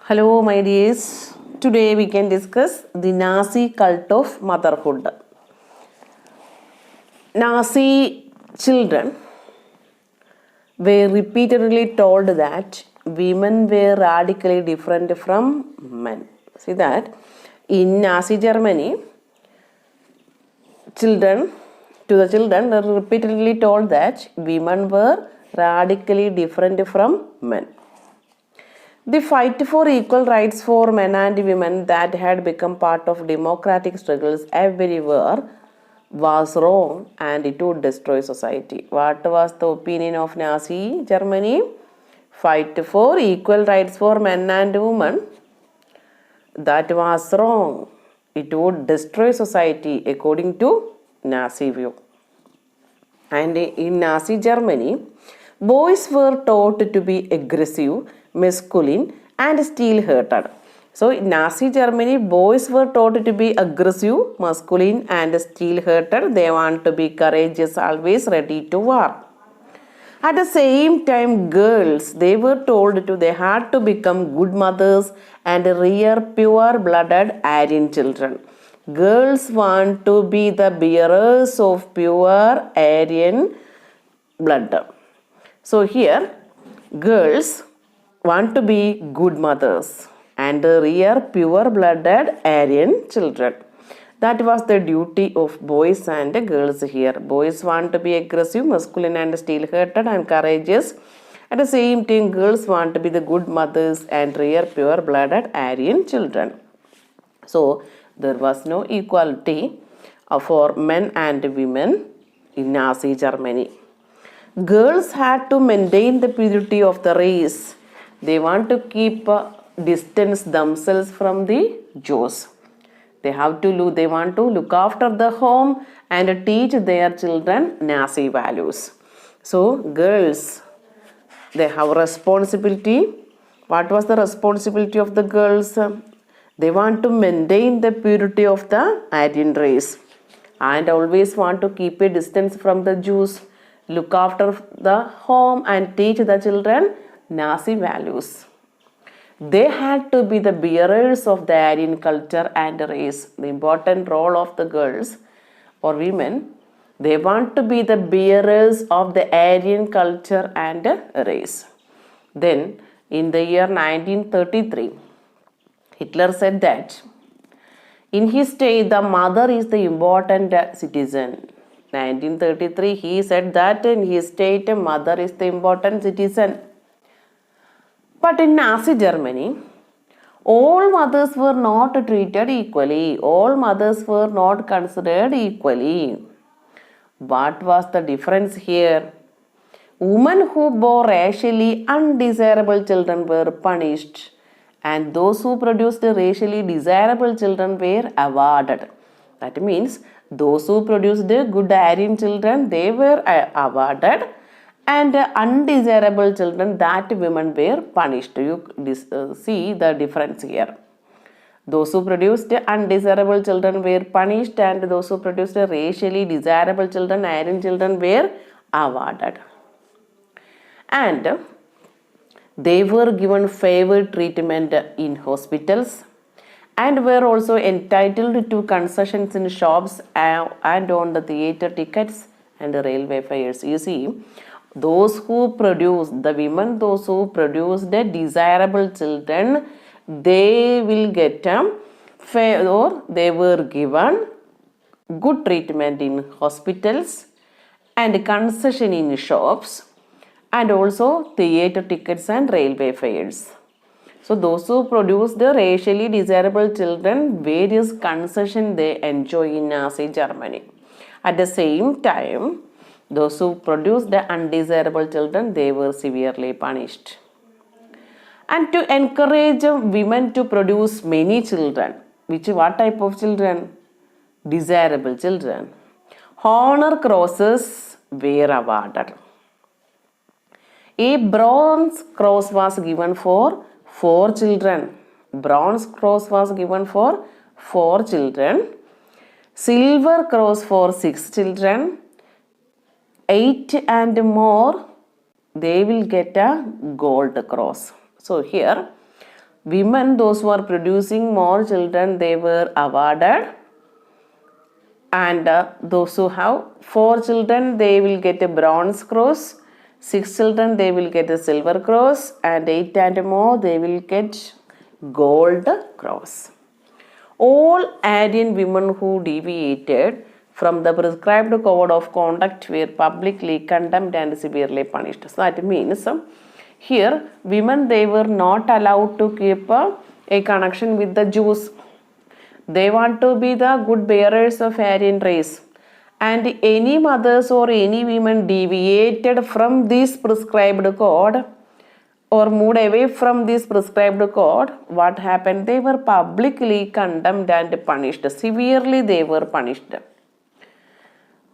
Hello, my dears. Today we can discuss the Nazi cult of motherhood. Nazi children were repeatedly told that women were radically different from men. See that in Nazi Germany, children were repeatedly told that women were radically different from men. The fight for equal rights for men and women that had become part of democratic struggles everywhere was wrong and it would destroy society. What was the opinion of Nazi Germany? Fight for equal rights for men and women. That was wrong. It would destroy society according to Nazi view. And in Nazi Germany, boys were taught to be aggressive, masculine, and steel-hearted. So in Nazi Germany, boys were taught to be aggressive, masculine, and steel-hearted. They want to be courageous, always ready to war. At the same time, girls, they were told they had to become good mothers and rear pure-blooded Aryan children. Girls want to be the bearers of pure Aryan blood. So here, girls want to be good mothers and rear pure-blooded Aryan children. That was the duty of boys and girls here. Boys want to be aggressive, masculine, and steel-hearted and courageous. At the same time, girls want to be the good mothers and rear pure-blooded Aryan children. So there was no equality for men and women in Nazi Germany. Girls had to maintain the purity of the race. They want to keep distance themselves from the Jews. They want to look after the home and teach their children Nazi values. So girls, they have responsibility. What was the responsibility of the girls? They want to maintain the purity of the Aryan race and always want to keep a distance from the Jews, look after the home and teach the children Nazi values. They had to be the bearers of the Aryan culture and race. The important role of the girls or women, they want to be the bearers of the Aryan culture and race. Then in the year 1933, Hitler said that in his state the mother is the important citizen. 1933 he said that in his state mother is the important citizen. But in Nazi Germany, all mothers were not treated equally. All mothers were not considered equally. What was the difference here? Women who bore racially undesirable children were punished, and those who produced racially desirable children were awarded. That means those who produced good Aryan children, they were awarded, and undesirable children, that women were punished. You see the difference here. Those who produced undesirable children were punished, and those who produced racially desirable children, Aryan children, were awarded. And they were given favored treatment in hospitals and were also entitled to concessions in shops and on the theatre tickets and railway fares. You see, those who produced, the women, those who produced desirable children, they will get or they were given good treatment in hospitals and concession in shops and also theatre tickets and railway fares. So those who produce the racially desirable children, various concessions they enjoy in Nazi Germany. At the same time, those who produced the undesirable children, they were severely punished. And to encourage women to produce many children, what type of children? Desirable children. Honor crosses were awarded. A bronze cross was given for 4 children. Bronze cross was given for 4 children. Silver cross for 6 children. 8 and more, they will get a gold cross. So here Women, those who are producing more children, they were awarded. And those who have 4 children, they will get a bronze cross. 6 children, they will get a silver cross. And 8 and more, they will get gold cross. All Aryan women who deviated from the prescribed code of conduct were publicly condemned and severely punished. So that means here women, they were not allowed to keep a connection with the Jews. They want to be the good bearers of Aryan race. And any mothers or any women deviated from this prescribed code or moved away from this prescribed code, what happened? They were publicly condemned and punished. Severely they were punished.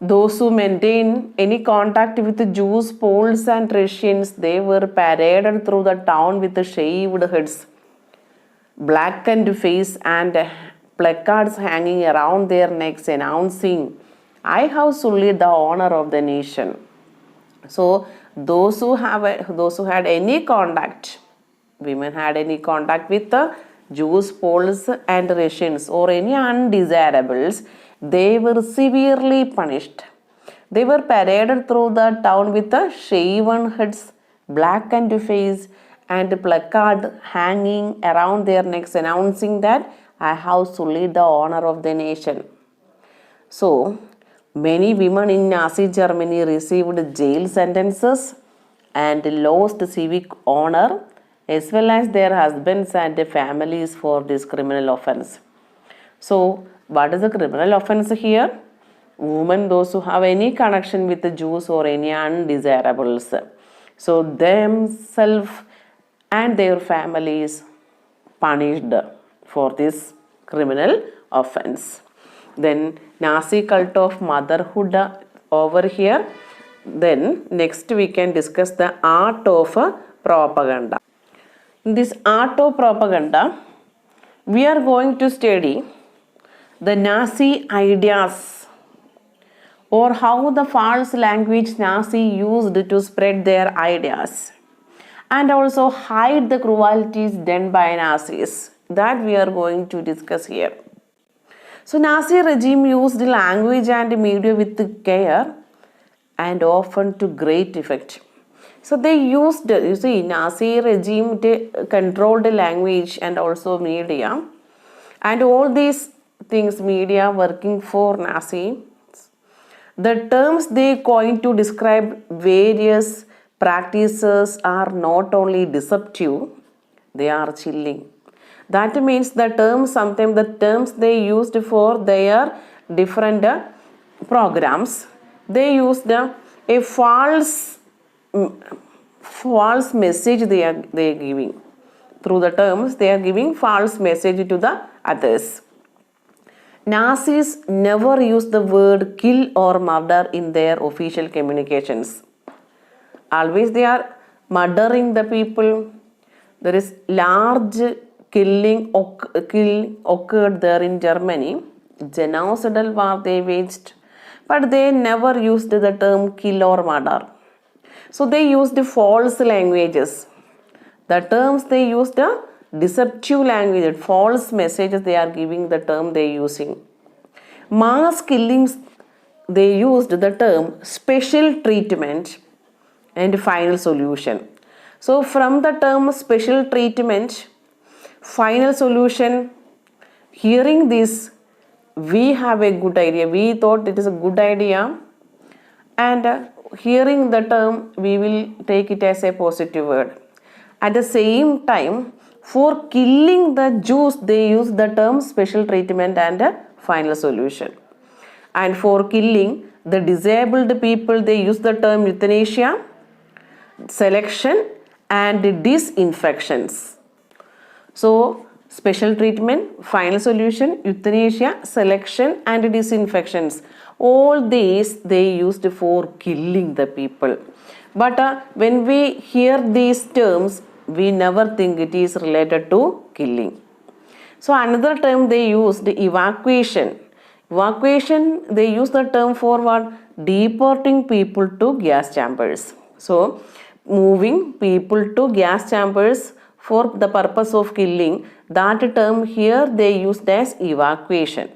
Those who maintain any contact with the Jews, Poles and Russians, they were paraded through the town with shaved heads, blackened face and placards hanging around their necks announcing, "I have sullied the honor of the nation." So those who had any contact, women had any contact with the Jews, Poles and Russians or any undesirables, they were severely punished. They were paraded through the town with the shaven heads, blackened face and placard hanging around their necks announcing that, "I have sullied the honor of the nation." So many women in Nazi Germany received jail sentences and lost civic honor as well as their husbands and families for this criminal offense. So what is the criminal offense here? Women, those who have any connection with the Jews or any undesirables, so themselves and their families punished for this criminal offense. Then Nazi cult of motherhood over here. Then next we can discuss the art of propaganda. In this art of propaganda, we are going to study the Nazi ideas or how the false language Nazi used to spread their ideas and also hide the cruelties done by Nazis. That we are going to discuss here. So Nazi regime used language and media with care and often to great effect. So they used, you see, Nazi regime controlled language and also media, and all these things, media working for Nazi. The terms they coined to describe various practices are not only deceptive, they are chilling. That means the terms they used for their different programs, they used a false message they are giving. Through the terms, they are giving false message to the others. Nazis never used the word kill or murder in their official communications. Always they are murdering the people. There is large killing occurred there in Germany. Genocidal war they waged, but they never used the term kill or murder. So they used false languages. The terms they used are deceptive language, false messages they are giving the term they using. Mass killings, they used the term special treatment and final solution. So from the term special treatment, final solution, hearing this, we have a good idea. We thought it is a good idea, and hearing the term, we will take it as a positive word. At the same time, for killing the Jews, they use the term special treatment and final solution. And for killing the disabled people, they use the term euthanasia, selection and disinfections. So special treatment, final solution, euthanasia, selection and disinfections. All these they used for killing the people. But when we hear these terms, we never think it is related to killing. So another term they used, evacuation. Evacuation, they use the term for what? Deporting people to gas chambers. So moving people to gas chambers for the purpose of killing. That term here they used as evacuation.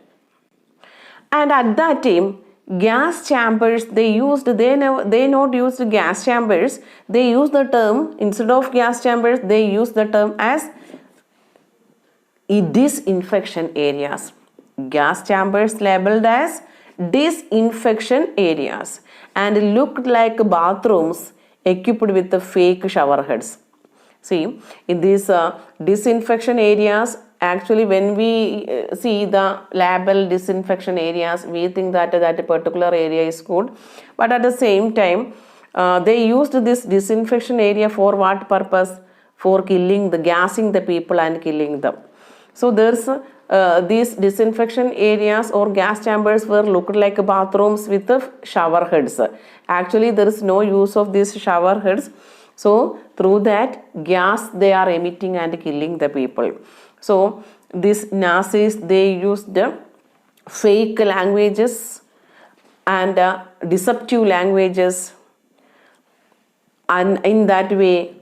And at that time, gas chambers they not used gas chambers. They used the term, instead of gas chambers, they used the term as disinfection areas. Gas chambers labeled as disinfection areas and looked like bathrooms equipped with the fake shower heads. See, in these disinfection areas, actually when we see the label disinfection areas, we think that that particular area is good, but at the same time they used this disinfection area for what purpose? For killing, the gassing the people and killing them. So there's these disinfection areas or gas chambers were looked like bathrooms with the shower heads. Actually there is no use of these shower heads. So through that gas they are emitting and killing the people. So these Nazis, they used fake languages and deceptive languages, and in that way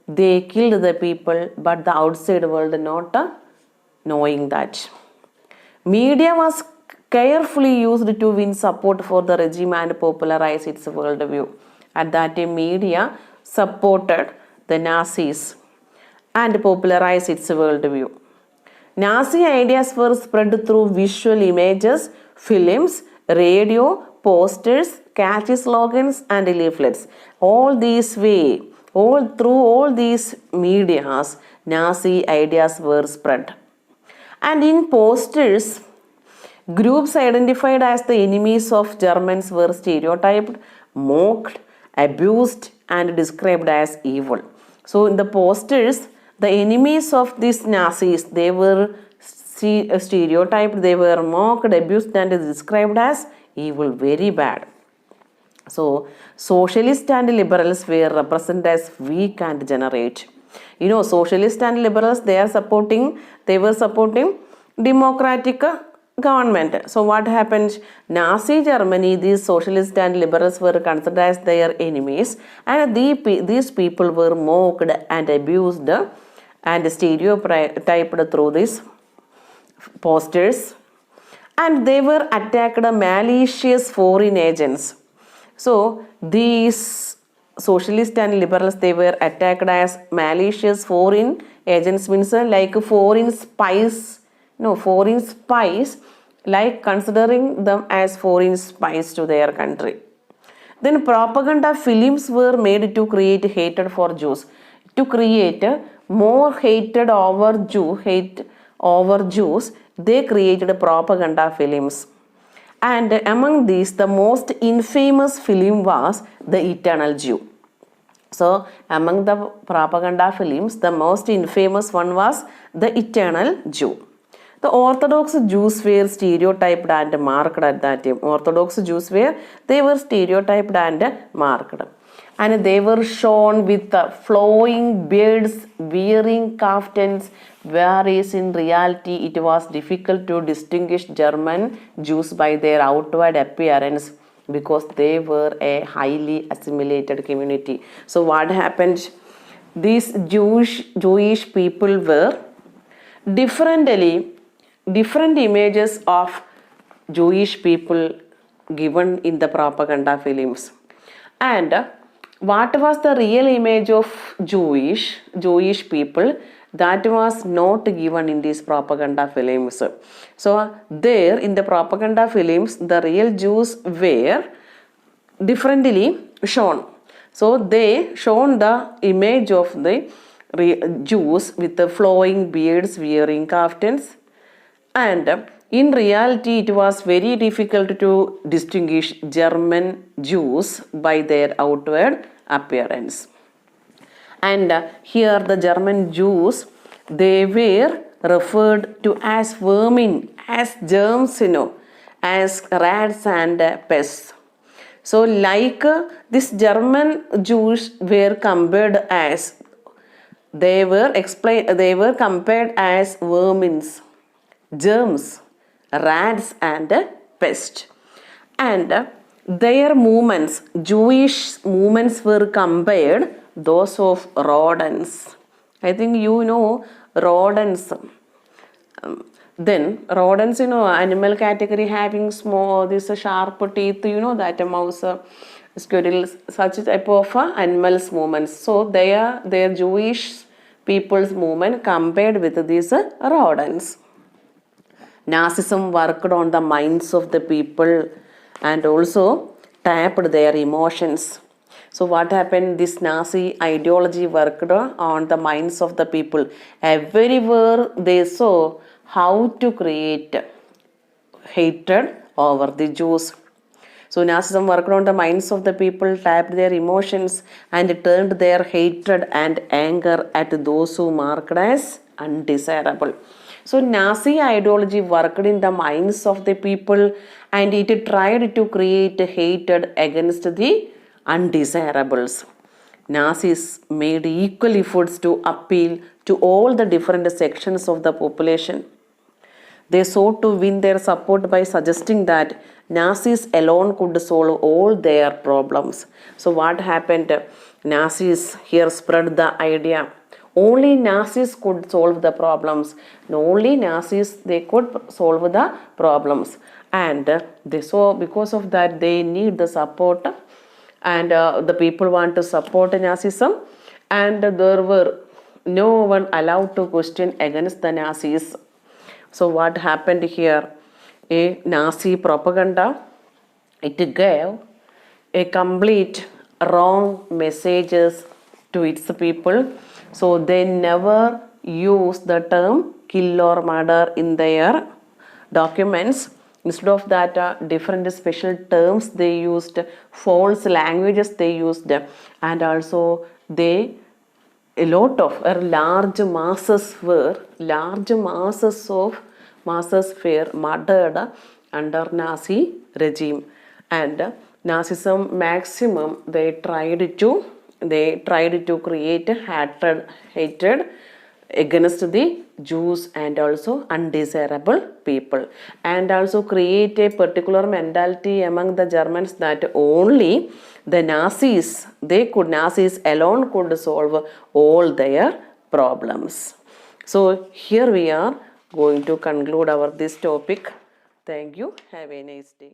they killed the people, but the outside world not knowing that. Media was carefully used to win support for the regime and popularize its worldview. At that time, media supported the Nazis and popularized its worldview. Nazi ideas were spread through visual images, films, radio, posters, catchy slogans, and leaflets. Through all these medias, Nazi ideas were spread. And in posters, groups identified as the enemies of Germans were stereotyped, mocked, abused, and described as evil. So in the posters, the enemies of these Nazis, they were stereotyped, they were mocked, abused, and described as evil, very bad. So socialists and liberals were represented as weak and degenerate. You know, socialists and liberals, they were supporting democratic government. So what happened? Nazi Germany, these socialists and liberals were considered as their enemies, and these people were mocked and abused and stereotyped through these posters, and they were attacked malicious foreign agents. So these socialists and liberals, they were attacked as malicious foreign agents, means like foreign spies, like considering them as foreign spies to their country. Then propaganda films were made to create hatred for Jews, to create more hatred over Jews. They created propaganda films. And among these, the most infamous film was The Eternal Jew. So among the propaganda films, the most infamous one was The Eternal Jew. The Orthodox Jews were stereotyped and marked at that time. Orthodox Jews were stereotyped and marked. And they were shown with flowing beards, wearing kaftans, whereas in reality it was difficult to distinguish German Jews by their outward appearance, because they were a highly assimilated community. So what happened? These Jewish people were different images of Jewish people given in the propaganda films. And what was the real image of Jewish people? That was not given in these propaganda films. So there in the propaganda films, the real Jews were differently shown. So they shown the image of the Jews with the flowing beards, wearing kaftans, and in reality it was very difficult to distinguish German Jews by their outward appearance. And here the German Jews, they were referred to as vermin, as germs, as rats and pests. So like this German Jews were compared as, they were compared as vermins, germs, rats and pests. And their movements, Jewish movements, were compared those of rodents. I think you know rodents. Then rodents, animal category having small, this sharp teeth, that a mouse, squirrel, such type of animals movements. So they are their Jewish people's movement compared with these rodents. Nazism worked on the minds of the people and also tapped their emotions. So what happened? This Nazi ideology worked on the minds of the people. Everywhere they saw how to create hatred over the Jews. So Nazism worked on the minds of the people, tapped their emotions, and turned their hatred and anger at those who marked as undesirable. So Nazi ideology worked in the minds of the people and it tried to create hatred against the undesirables. Nazis made equal efforts to appeal to all the different sections of the population. They sought to win their support by suggesting that Nazis alone could solve all their problems. So what happened? Nazis here spread the idea. Only Nazis could solve the problems. Only Nazis they could solve the problems. And they saw because of that they need the support and the people want to support Nazism and there were no one allowed to question against the Nazis. So what happened here? A Nazi propaganda, it gave a complete wrong messages to its people. So they never use the term kill or murder in their documents. Instead of that, different special terms they used, false languages they used, and also they a lot of large masses were murdered under Nazi regime and Nazism maximum they tried to create hatred against the Jews and also undesirable people and also create a particular mentality among the Germans that only the Nazis alone could solve all their problems. So here we are going to conclude this topic. Thank you. Have a nice day.